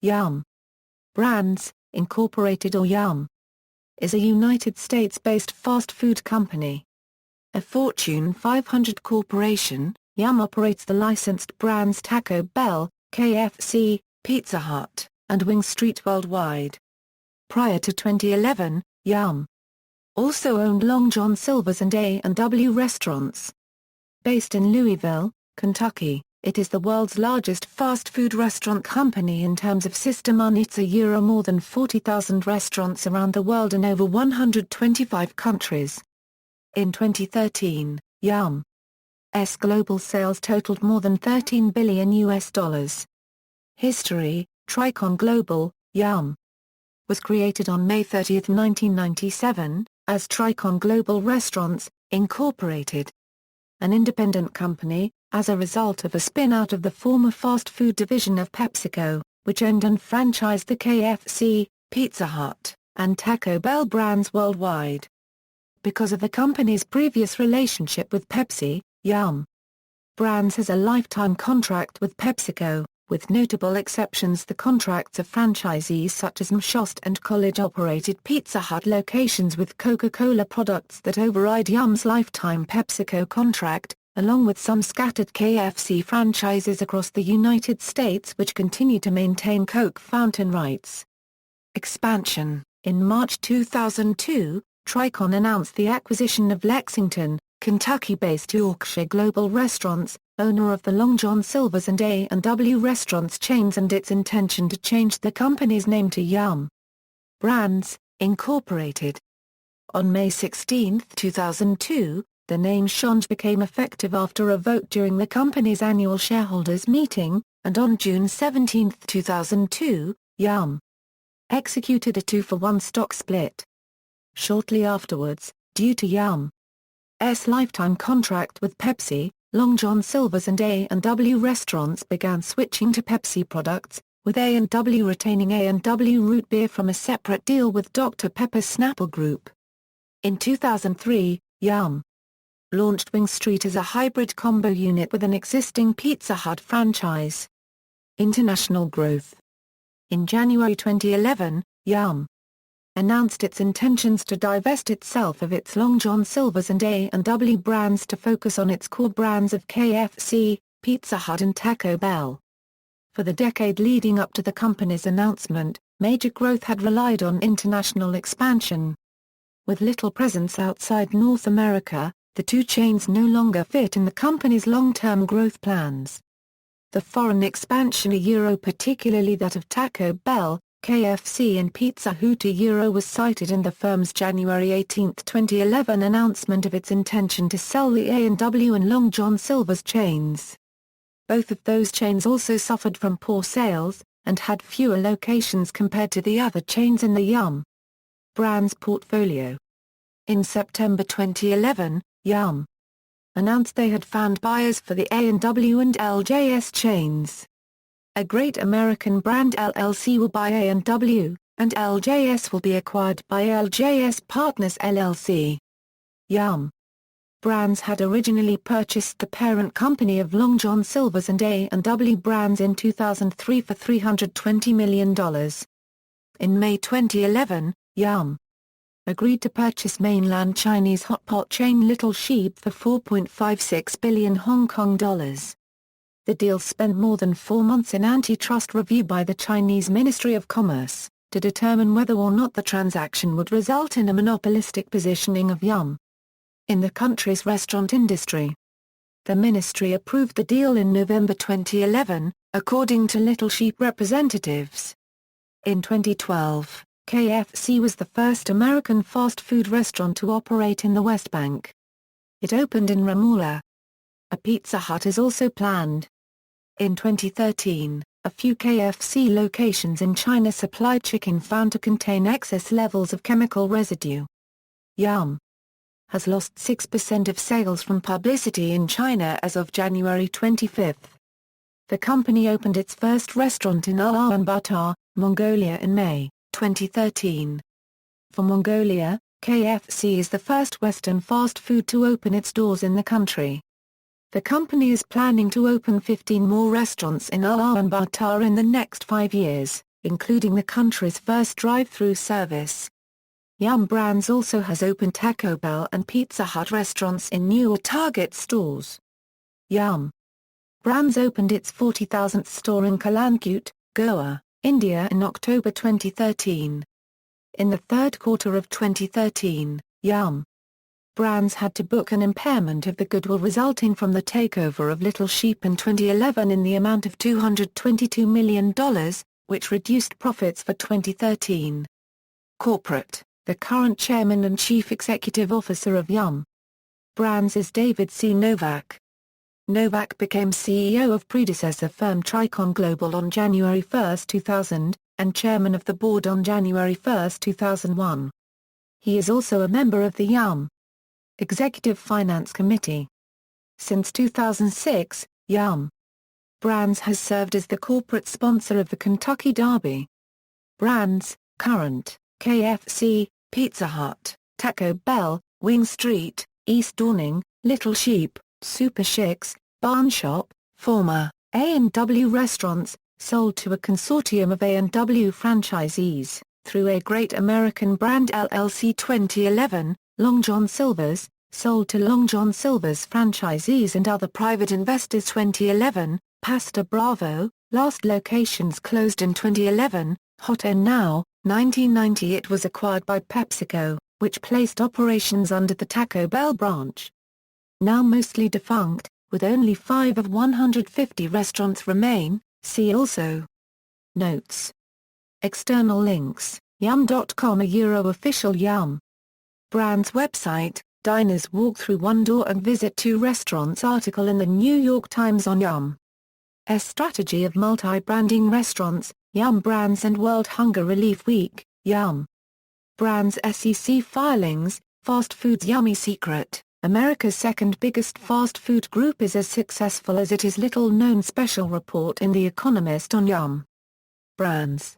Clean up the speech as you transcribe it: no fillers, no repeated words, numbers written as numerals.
Yum! Brands, Incorporated or Yum! is a United States-based fast food company. A Fortune 500 corporation, Yum! Operates the licensed brands Taco Bell, KFC, Pizza Hut, and Wing Street worldwide. Prior to 2011, Yum! Also owned Long John Silver's and A&W restaurants. Based in Louisville, Kentucky, it is the world's largest fast food restaurant company in terms of system units more than 40,000 restaurants around the world in over 125 countries. In 2013, Yum's global sales totaled more than $13 billion. History: Tricon Global, Yum! Was created on May 30, 1997, as Tricon Global Restaurants, Incorporated. An independent company, as a result of a spin-out of the former fast food division of PepsiCo, which owned and franchised the KFC, Pizza Hut, and Taco Bell brands worldwide. Because of the company's previous relationship with Pepsi, Yum! Brands has a lifetime contract with PepsiCo, with notable exceptions the contracts of franchisees such as Mshost and college-operated Pizza Hut locations with Coca-Cola products that override Yum's lifetime PepsiCo contract, along with some scattered KFC franchises across the United States which continue to maintain Coke fountain rights. Expansion: In March 2002, Tricon announced the acquisition of Lexington, Kentucky-based Yorkshire Global Restaurants, owner of the Long John Silver's and A&W restaurants chains, and its intention to change the company's name to Yum! Brands, Incorporated. On May 16, 2002, the name change became effective after a vote during the company's annual shareholders meeting, and on June 17, 2002, Yum! Executed a 2-for-1 stock split. Shortly afterwards, due to Yum's lifetime contract with Pepsi, Long John Silver's and A&W restaurants began switching to Pepsi products, with A&W retaining A&W root beer from a separate deal with Dr. Pepper's Snapple Group. In 2003, Yum! Launched Wing Street as a hybrid combo unit with an existing Pizza Hut franchise. International growth. In January 2011, Yum! Announced its intentions to divest itself of its Long John Silver's and A&W brands to focus on its core brands of KFC, Pizza Hut and Taco Bell. For the decade leading up to the company's announcement, major growth had relied on international expansion. With little presence outside North America, the two chains no longer fit in the company's long-term growth plans. The foreign expansion particularly that of Taco Bell, KFC and Pizza Hut was cited in the firm's January 18, 2011 announcement of its intention to sell the A&W and Long John Silver's chains. Both of those chains also suffered from poor sales, and had fewer locations compared to the other chains in the Yum! Brands portfolio. In September 2011, Yum! Announced they had found buyers for the A&W and LJS chains. A Great American Brand LLC will buy A&W, and LJS will be acquired by LJS Partners LLC. Yum! Brands had originally purchased the parent company of Long John Silver's and A&W brands in 2003 for $320 million. In May 2011, Yum! Agreed to purchase mainland Chinese hot pot chain Little Sheep for $4.56 billion Hong Kong dollars. The deal spent more than 4 months in antitrust review by the Chinese Ministry of Commerce, to determine whether or not the transaction would result in a monopolistic positioning of Yum! In the country's restaurant industry. The ministry approved the deal in November 2011, according to Little Sheep representatives. In 2012, KFC was the first American fast food restaurant to operate in the West Bank. It opened in Ramallah. A Pizza Hut is also planned. In 2013, a few KFC locations in China supplied chicken found to contain excess levels of chemical residue. Yum! Has lost 6% of sales from publicity in China as of January 25. The company opened its first restaurant in Ulaanbaatar, Mongolia in May 2013. For Mongolia, KFC is the first Western fast food to open its doors in the country. The company is planning to open 15 more restaurants in Ulaanbaatar in the next 5 years. including the country's first drive-through service. Yum! Brands also has opened Taco Bell and Pizza Hut restaurants in new or Target stores. Yum! Brands opened its 40,000th store in Kalangut, Goa, India in October 2013. In the third quarter of 2013, Yum! Brands had to book an impairment of the goodwill resulting from the takeover of Little Sheep in 2011 in the amount of $222 million, which reduced profits for 2013. Corporate: the current chairman and chief executive officer of Yum! Brands is David C. Novak. Novak became CEO of predecessor firm Tricon Global on January 1, 2000, and chairman of the board on January 1, 2001. He is also a member of the Yum! Executive Finance Committee. Since 2006, Yum! Brands has served as the corporate sponsor of the Kentucky Derby. Brands: current, KFC, Pizza Hut, Taco Bell, Wing Street, East Dawning, Little Sheep, Super Chicks, Barn Shop, former A&W Restaurants, sold to a consortium of A&W franchisees, through a Great American Brand LLC 2011, Long John Silver's, sold to Long John Silver's franchisees and other private investors 2011, Pasta Bravo, last locations closed in 2011, Hot and Now, 1990 it was acquired by PepsiCo, which placed operations under the Taco Bell branch. Now mostly defunct, with only 5 of 150 restaurants remain, see also. Notes. External links, yum.com official Yum! Brands website, Diners Walk Through One Door and Visit Two Restaurants article in the New York Times on Yum!'s strategy of multi-branding restaurants, Yum! Brands and World Hunger Relief Week, Yum! Brands SEC filings, Fast Food's Yummy Secret, America's second biggest fast food group is as successful as it is little known special report in The Economist on Yum! Brands.